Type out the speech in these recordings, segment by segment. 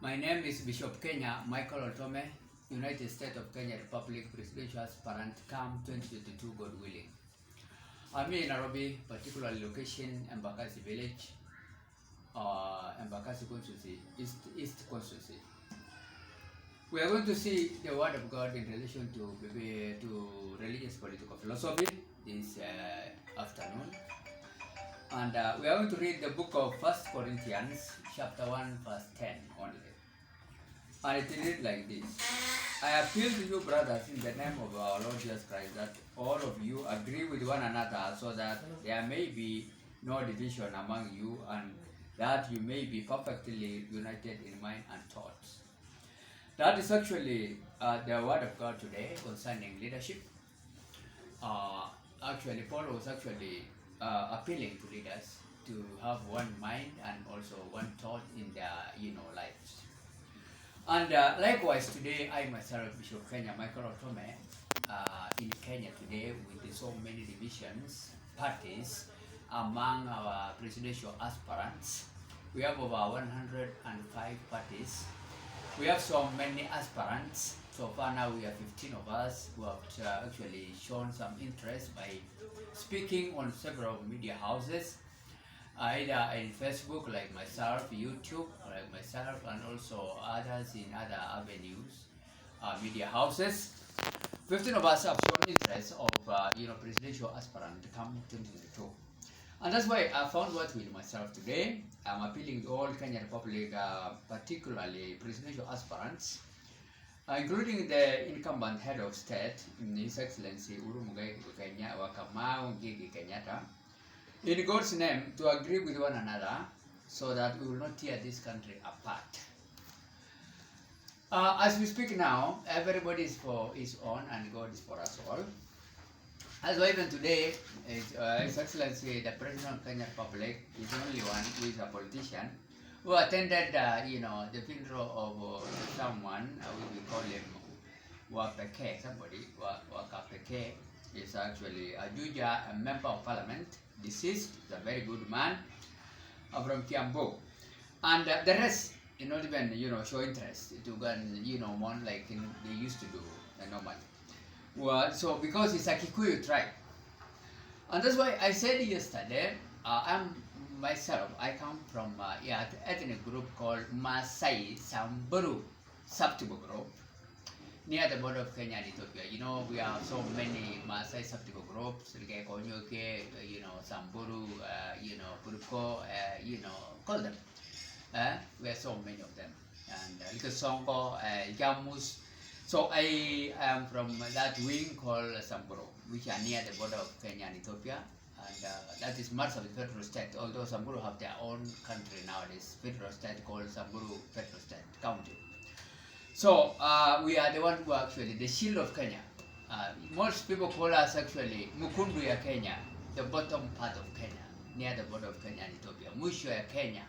My name is Bishop Kenya Michael Otome, United States of Kenya Republic Presidential Aspirant, CAM 2022, God willing. I'm in Nairobi, particularly location Embakasi Village, Embakasi Constituency, East Constituency. We are going to see the Word of God in relation to religious political philosophy this afternoon. And we are going to read the book of 1 Corinthians, chapter 1, verse 10 only. And it reads like this. I appeal to you, brothers, in the name of our Lord Jesus Christ, that all of you agree with one another, so that there may be no division among you, and that you may be perfectly united in mind and thoughts. That is actually the word of God today concerning leadership. Actually, Paul was actually appealing to leaders to have one mind and also one thought in their lives. And likewise today, I myself, Bishop Kenya Michael Otome, in Kenya today, with so many divisions, parties among our presidential aspirants. We have over 105 parties. We have so many aspirants. So far now we have 15 of us who have actually shown some interest by speaking on several media houses, either in Facebook like myself, YouTube like myself, and also others in other avenues, media houses. 15 of us have shown interest of presidential aspirant to come 2022. And that's why I found what with myself today. I'm appealing to all Kenya Republic, particularly presidential aspirants, including the incumbent head of state, His Excellency Uhuru Muigai Kenyatta, in God's name, to agree with one another so that we will not tear this country apart. As we speak now, everybody is for his own and God is for us all. As well, even today, His Excellency the President of Kenya Republic is the only one who is a politician who attended the funeral of someone, we call him Wapeke, somebody, Wakapeke is actually a Juja, a member of parliament, deceased, is a very good man from Kiambu. And the rest, not even, show interest to go and, more like they used to do normally. Well, so because it's a Kikuyu tribe. And that's why I said yesterday, I come from an ethnic group called Maasai Samburu Subtibu group near the border of Kenya and Ethiopia. We have so many Maasai Subtibu groups, like Konyoke, Samburu, Puruko, call them. We have so many of them. And Likasongo, Yamus. So I am from that wing called Samburu, which are near the border of Kenya and Ethiopia. And that is much of the federal state, although Samburu have their own country nowadays, federal state called Samburu Federal State County. So we are the one who are actually the shield of Kenya. Most people call us actually Mukundu ya Kenya, the bottom part of Kenya, near the border of Kenya and Ethiopia. Musho ya Kenya.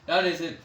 That is it.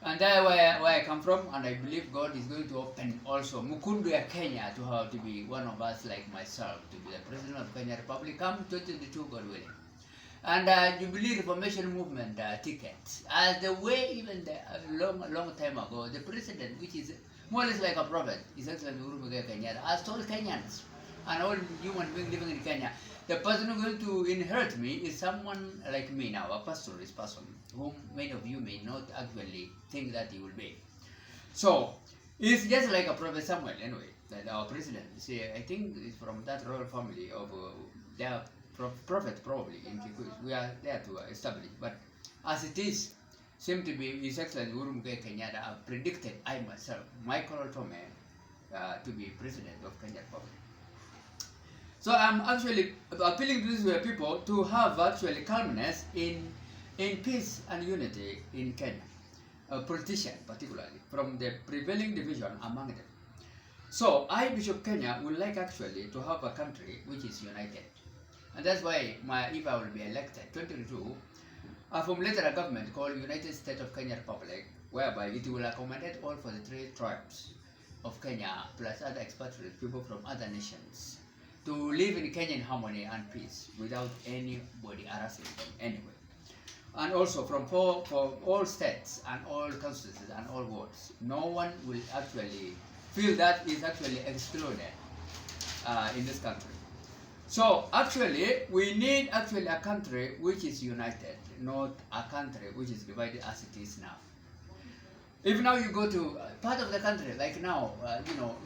And that's where I come from, and I believe God is going to open also Mukundu ya Kenya to have to be one of us like myself, to be the President of Kenya Republic, come 2022, God willing. And Jubilee Reformation Movement tickets, as the way even long time ago, the President, which is more or less like a prophet, His Excellency Uhuru Muigai Kenyatta, has told Kenyans and all human beings living in Kenya, the person who's going to inherit me is someone like me now, a pastoralist person, whom many of you may not actually think that he will be. So, it's just like a prophet Samuel anyway, that our president, see, I think is from that royal family of their prophet probably in Kikuyu. We are there to establish, but as it is, seem to be His Excellency Uhuru Muigai Kenyatta have predicted I myself, Michael Otome, to be president of Kenya Republic. So I'm actually appealing to these people to have actually calmness in peace and unity in Kenya, politicians particularly, from the prevailing division among them. So I, Bishop Kenya, would like actually to have a country which is united. And that's why if I will be elected 2022, I formulated a government called United States of Kenya Republic, whereby it will accommodate all for the 3 tribes of Kenya, plus other expatriate people from other nations, to live in Kenya in harmony and peace without anybody harassing them anyway. and also for all states and all constituencies and all wards. No one will actually feel that is actually excluded in this country. So actually, we need actually a country which is united, not a country which is divided as it is now. If now you go to part of the country, like now,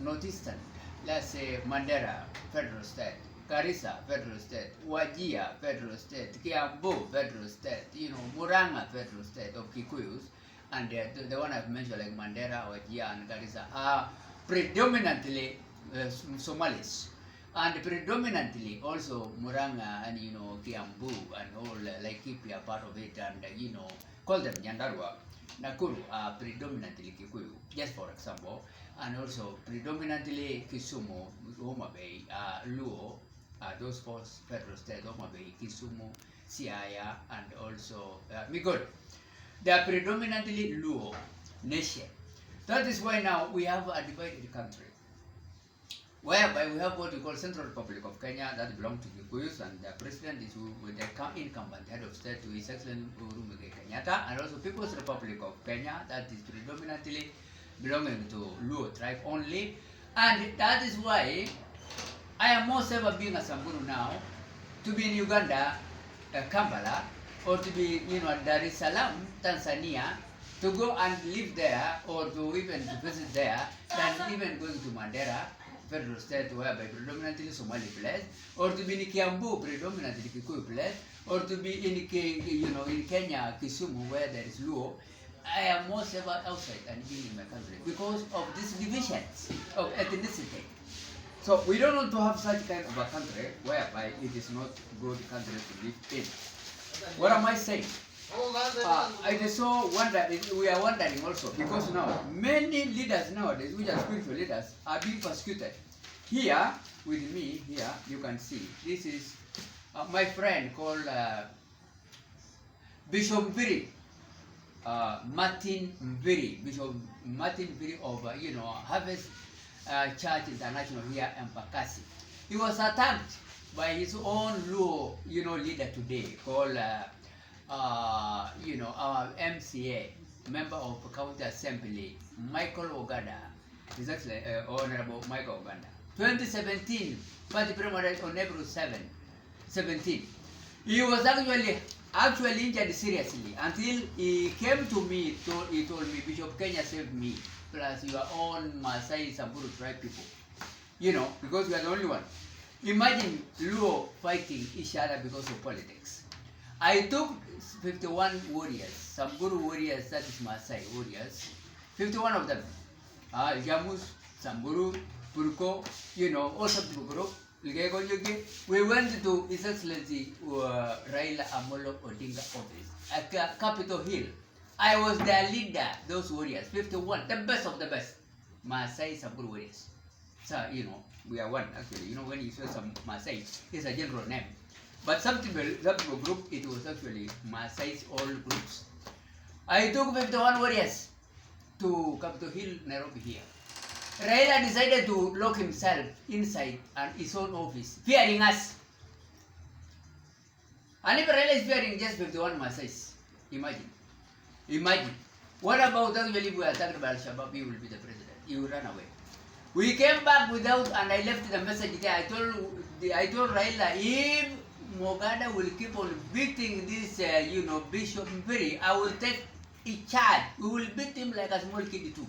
northeastern, let's say Mandera, federal state, Garissa, federal state, Wajir, federal state, Kiambu, federal state, Muranga, federal state of Kikuyus, and the one I've mentioned like Mandera, Wajir, and Garissa are predominantly Somalis. And predominantly also Muranga and Kiambu and all Laikipia part of it, and call them Nyandarua. Nakuru are predominantly Kikuyu, just for example, and also predominantly Kisumu, Homa Bay, Luo, those four federal states, Homa Bay, Kisumu, Siaya, and also Migori. They are predominantly Luo nation. That is why now we have a divided country, whereby we have what we call Central Republic of Kenya that belongs to Kikuyus, and the president is with the incumbent head of state, who is Excellent Uhuru Muigai Kenyatta, and also People's Republic of Kenya that is predominantly belonging to Luo tribe only. And that is why I am more safer being a Samburu now to be in Uganda, Kampala, or to be Dar es Salaam, Tanzania, to go and live there, or to even visit there, than even going to Mandera, federal state whereby predominantly Somali place, or to be in Kiambu, predominantly Kikuyu place, or to be in Kenya, Kisumu, where there is Luo. I am more safer outside than being in my country because of these divisions of ethnicity. So we don't want to have such kind of a country whereby it is not good country to live in. What am I saying? I just we are wondering also, because now many leaders nowadays, which are spiritual leaders, are being persecuted. Here with me, here you can see this is my friend called Bishop Mbiri, Martin Mbiri, Bishop Martin Mbiri of Harvest Church International here in Pakasi. He was attacked by his own Luo leader today called our MCA, member of County Assembly, Michael Oganda. He's actually Honorable Michael Oganda. 2017, party primaries on April 17. He was actually injured seriously until he came to me. He told me, Bishop Kenya saved me, plus your own Maasai Samburu tribe people. Because we are the only one. Imagine Luo fighting each other because of politics. I took 51 warriors, Samburu warriors, that is Maasai warriors, 51 of them. Jamus, Samburu, Purko, all sorts of group. We went to His Excellency Raila Amolo Odinga office at Capitol Hill. I was their leader, those warriors, 51, the best of the best, Maasai Samburu warriors. So, we are one actually. When you say some Maasai, it's a general name. But some people group, it was actually Maasai's all groups. I took 51 warriors to Capitol Hill, Nairobi here. Raila decided to lock himself inside his own office, fearing us. And if Raila is fearing just 51 Maasais, imagine. What about actually if we are attacked by Al-Shabaab, he will be the president. He will run away. We came back without, and I left the message there. I told Raila, if Mogada will keep on beating this, Bishop Mbiri, I will take a charge. We will beat him like a small kid too.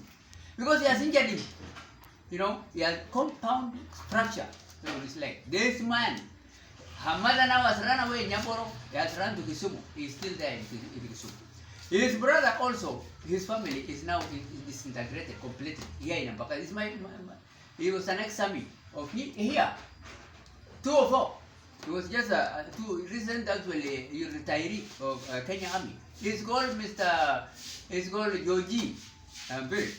Because he has injured him. He has compound fracture on his leg. This man, her mother now has run away in Nyamboro. He has run to Kisumu. He is still there in Kisumu. His brother also, his family is now disintegrated completely here in Mpaka. He was an ex-army of here. 204. He was just a recent actually retiree of Kenya Army. He's called Joji Mbiri.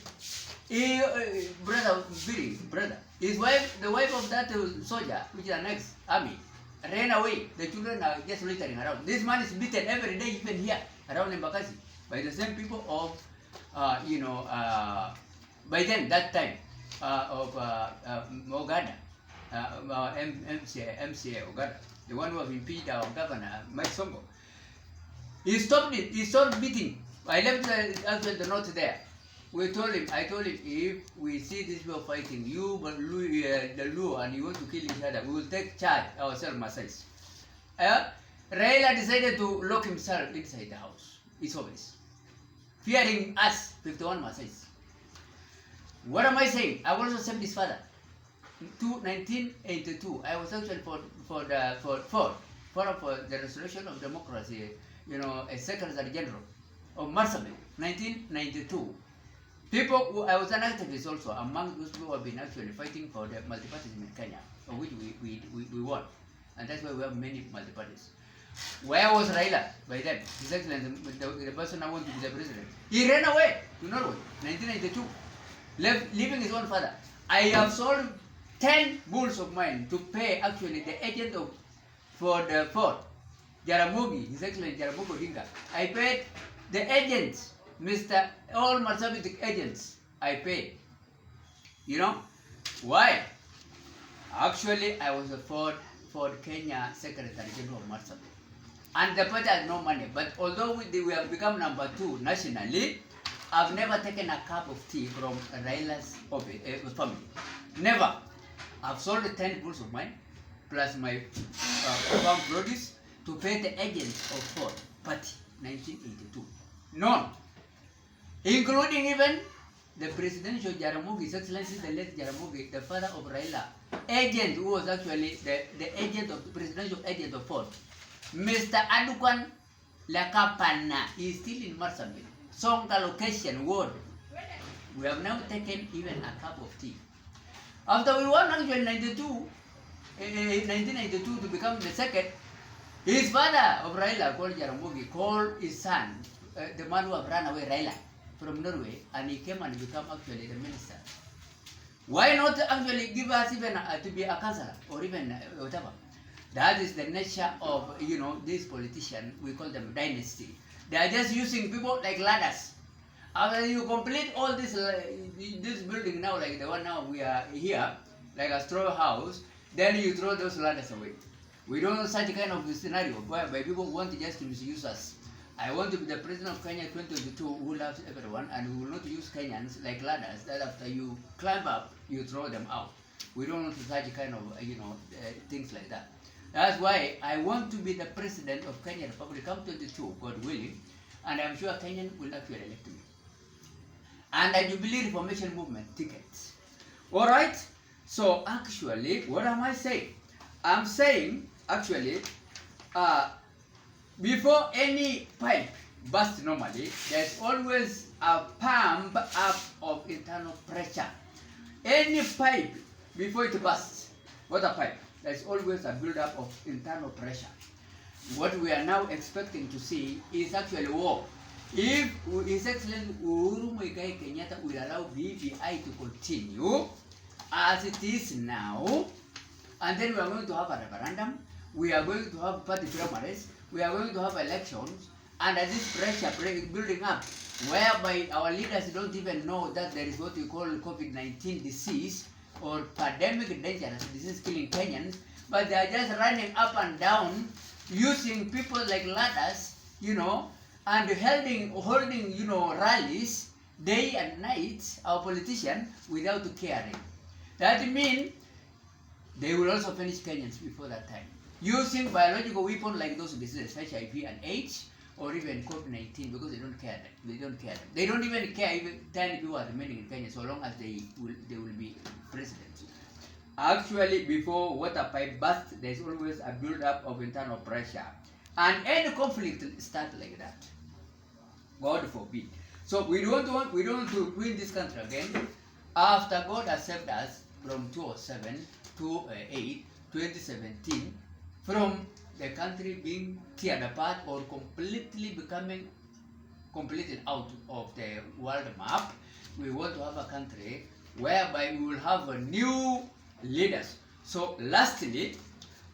Brother Mbiri, brother. His wife, the wife of that soldier, which is an ex-army, ran away. The children are just littering around. This man is beaten every day, even here around Embakasi, by the same people of, by then that time of Oganda. MCA Ogada, the one who have impeached our governor, Mike Songo. He stopped it. He stopped beating. I left the note there. I told him, if we see these people fighting, you, but the Luo, and you want to kill each other, we will take charge ourselves, Masais. Raila decided to lock himself inside the house. It's obvious. Fearing us, 51 Masais. What am I saying? I also saved his father. In 1982, I was actually for the restoration of democracy, a Secretary General of Marsabit, 1992. People who, I was an activist also among those people who have been actually fighting for the multipartyism in Kenya, of which we won. And that's why we have many multiparties. Where was Raila by then? His Excellency, the person I want to be the president. He ran away to Norway, 1992, leaving his own father. I have sold 10 bulls of mine to pay actually the agent for the fort, Jaramogi, His Excellency Jaramogi Odinga. I paid the agents, all Marsabit agents, I paid. Why? Actually, I was a Ford Kenya Secretary General of Marsabit. And the party had no money. But although we have become number 2 nationally, I've never taken a cup of tea from Raila's family. Never. I've sold 10 bulls of mine, plus my farm produce, to pay the agents of Ford Party, 1982. None. Including even the presidential Jaramogi, His Excellency the late Jaramogi, the father of Raila, agent who was actually the agent of the presidential agent of Ford, Mr. Adukwan Lakapana, is still in Marsabit. Songa location ward. We have now taken even a cup of tea. After we won actually 1992 to become the second, his father of Raila, called Jaramogi, called his son, the man who have run away, Raila, from Norway, and he came and became actually the minister. Why not actually give us even to be a councillor or even whatever? That is the nature of, these politicians. We call them dynasty. They are just using people like ladders. After you complete all this building now, like the one now we are here, like a straw house, then you throw those ladders away. We don't want such kind of scenario whereby people want just to misuse us. I want to be the president of Kenya 2022 who loves everyone and who will not use Kenyans like ladders that after you climb up, you throw them out. We don't want such kind of, things like that. That's why I want to be the president of Kenya Republic come 22, God willing, and I'm sure Kenyan will actually elect me. And a Jubilee Reformation Movement tickets. Alright? So actually, what am I saying? I'm saying, actually, before any pipe bursts normally, there's always a pump up of internal pressure. Any pipe, before it bursts, water pipe, there's always a build-up of internal pressure. What we are now expecting to see is actually war. If His Excellency Uhuru Muigai Kenyatta will allow BBI to continue as it is now, and then we are going to have a referendum, we are going to have party primaries, we are going to have elections, and this pressure building up, whereby our leaders don't even know that there is what we call COVID-19 disease, or pandemic dangerous disease killing Kenyans, but they are just running up and down using people like ladders, and holding rallies day and night, our politicians, without caring. That means they will also finish Kenyans before that time, using biological weapons like those diseases, HIV and AIDS, or even COVID-19, because they don't care. They don't even care even 10 people are remaining in Kenya, so long as they will be president. Actually, before water pipe bursts, there's always a build-up of internal pressure. And any conflict starts like that. God forbid. So we don't want to win this country again. After God has saved us from 2007, 2008, 2017, from the country being teared apart or completely becoming out of the world map, we want to have a country whereby we will have a new leaders. So lastly,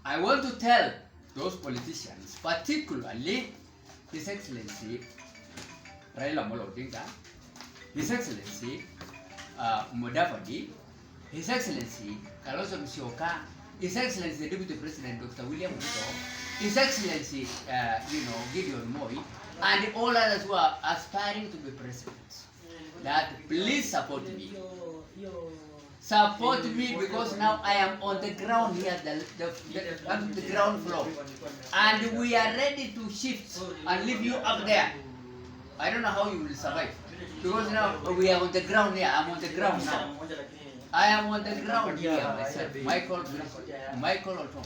I want to tell those politicians, particularly His Excellency Raila Amolo Odinga, His Excellency Mudavadi, His Excellency Kalonzo Musyoka, His Excellency the Deputy President Dr. William Ruto, His Excellency, Gideon Moi, and all others who are aspiring to be presidents, that please support me. Support me because now I am on the ground here, the ground floor. And we are ready to shift and leave you up there. I don't know how you will survive. Because now we are on the ground here. I'm on the ground now. I am on the ground here myself. Michael Otom.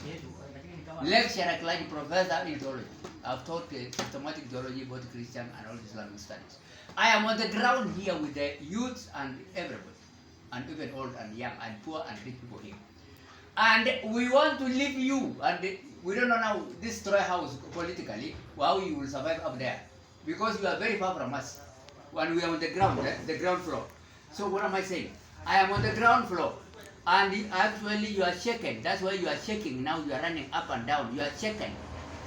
Lecturer, like professor in theology. I've taught systematic theology, both Christian and all Islamic studies. I am on the ground here with the youth and everybody. And even old and young and poor and rich people here. And we want to leave you, and we don't know now this Troy house politically, how you will survive up there. Because you are very far from us. When we are on the ground floor. So what am I saying? I am on the ground floor. And actually you are shaken. That's why you are shaking. Now you are running up and down. You are shaken.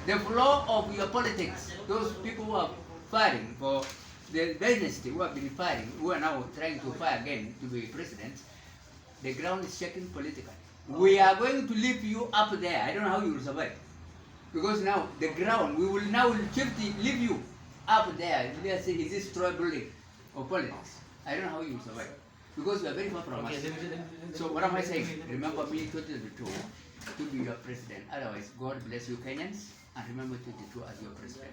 The flow of your politics, those people who are fighting for the dynasty, who have been fighting, who are now trying to fight again to be president, the ground is shaking politically. We are going to leave you up there. I don't know how you will survive. Because now the ground, we will now leave you up there. Let's say, is this Troy building of politics? I don't know how you will survive. Because we are very far from us. So what am I saying? Remember me 2022 to be your president. Otherwise, God bless you Kenyans, and remember 2022 as your president.